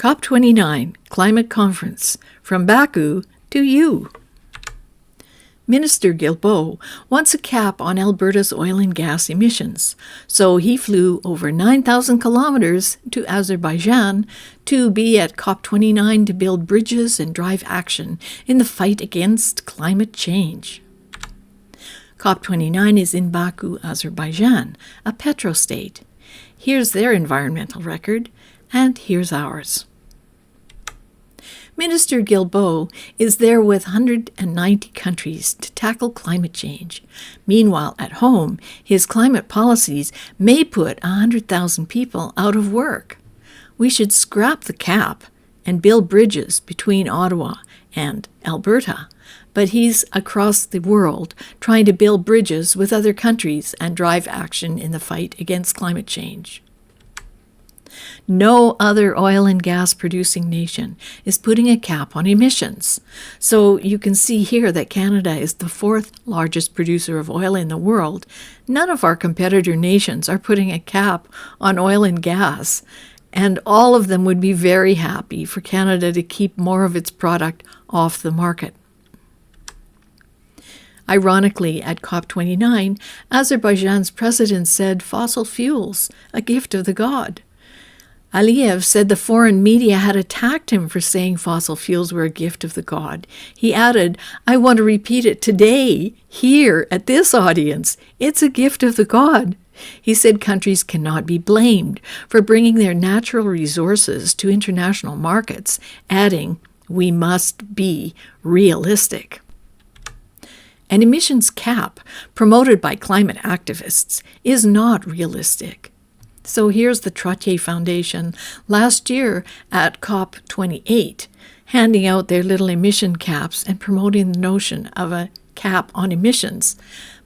COP29 Climate Conference, from Baku to you. Minister Guilbeault wants a cap on Alberta's oil and gas emissions, so he flew over 9,000 kilometers to Azerbaijan to be at COP29 to build bridges and drive action in the fight against climate change. COP29 is in Baku, Azerbaijan, a petrostate. Here's their environmental record, and here's ours. Minister Guilbeault is there with 190 countries to tackle climate change. Meanwhile, at home, his climate policies may put 100,000 people out of work. We should scrap the cap and build bridges between Ottawa and Alberta. But he's across the world trying to build bridges with other countries and drive action in the fight against climate change. No other oil and gas producing nation is putting a cap on emissions. So you can see here that Canada is the fourth largest producer of oil in the world. None of our competitor nations are putting a cap on oil and gas, and all of them would be very happy for Canada to keep more of its product off the market. Ironically, at COP29, Azerbaijan's president said fossil fuels, a gift of the god. Aliyev said the foreign media had attacked him for saying fossil fuels were a gift of the god. He added, "I want to repeat it today, here, at this audience. It's a gift of the god." He said countries cannot be blamed for bringing their natural resources to international markets, adding, "We must be realistic." An emissions cap, promoted by climate activists, is not realistic. So here's the Trottier Foundation last year at COP28, handing out their little emission caps and promoting the notion of a cap on emissions.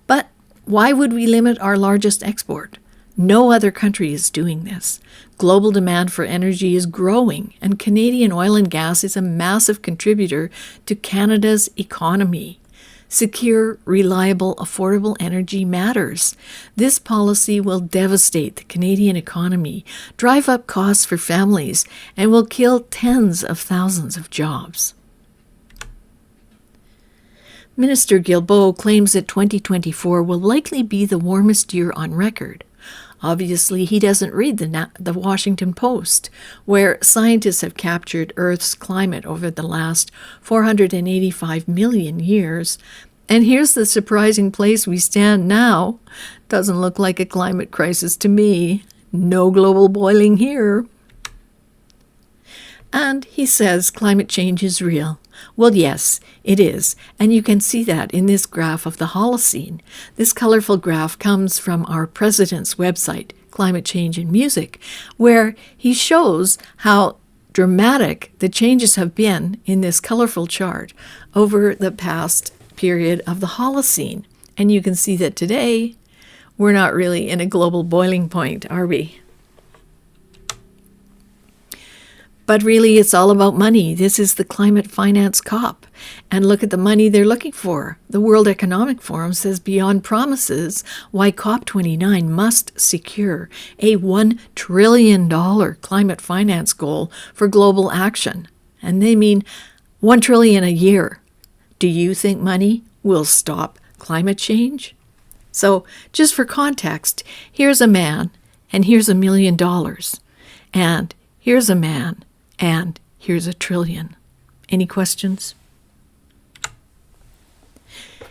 But why would we limit our largest export? No other country is doing this. Global demand for energy is growing, and Canadian oil and gas is a massive contributor to Canada's economy. Secure, reliable, affordable energy matters. This policy will devastate the Canadian economy, drive up costs for families, and will kill tens of thousands of jobs. Minister Guilbeault claims that 2024 will likely be the warmest year on record. Obviously, he doesn't read the Washington Post, where scientists have captured Earth's climate over the last 485 million years. And here's the surprising place we stand now. Doesn't look like a climate crisis to me. No global boiling here. And he says climate change is real. Well, yes, it is, and you can see that in this graph of the Holocene. This colorful graph comes from our president's website, Climate Change in Music, where he shows how dramatic the changes have been in this colorful chart over the past period of the Holocene. And you can see that today, we're not really in a global boiling point, are we? But really, it's all about money. This is the Climate Finance COP. And look at the money they're looking for. The World Economic Forum says beyond promises why COP29 must secure a $1 trillion climate finance goal for global action. And they mean $1 trillion a year. Do you think money will stop climate change? So just for context, here's a man, and here's $1 million. And here's a man, and here's $1 trillion. Any questions?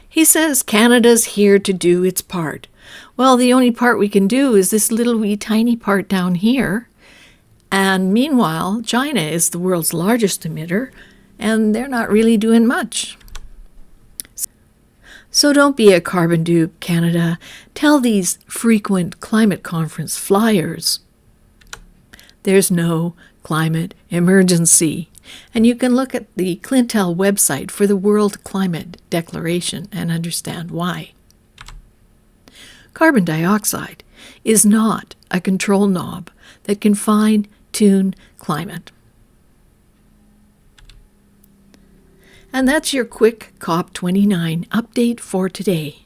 He says Canada's here to do its part. Well, the only part we can do is this little wee tiny part down here. And meanwhile, China is the world's largest emitter, and they're not really doing much. So don't be a carbon dupe, Canada. Tell these frequent climate conference flyers there's no climate emergency. And you can look at the Clintel website for the World Climate Declaration and understand why. Carbon dioxide is not a control knob that can fine-tune climate. And that's your quick COP29 update for today.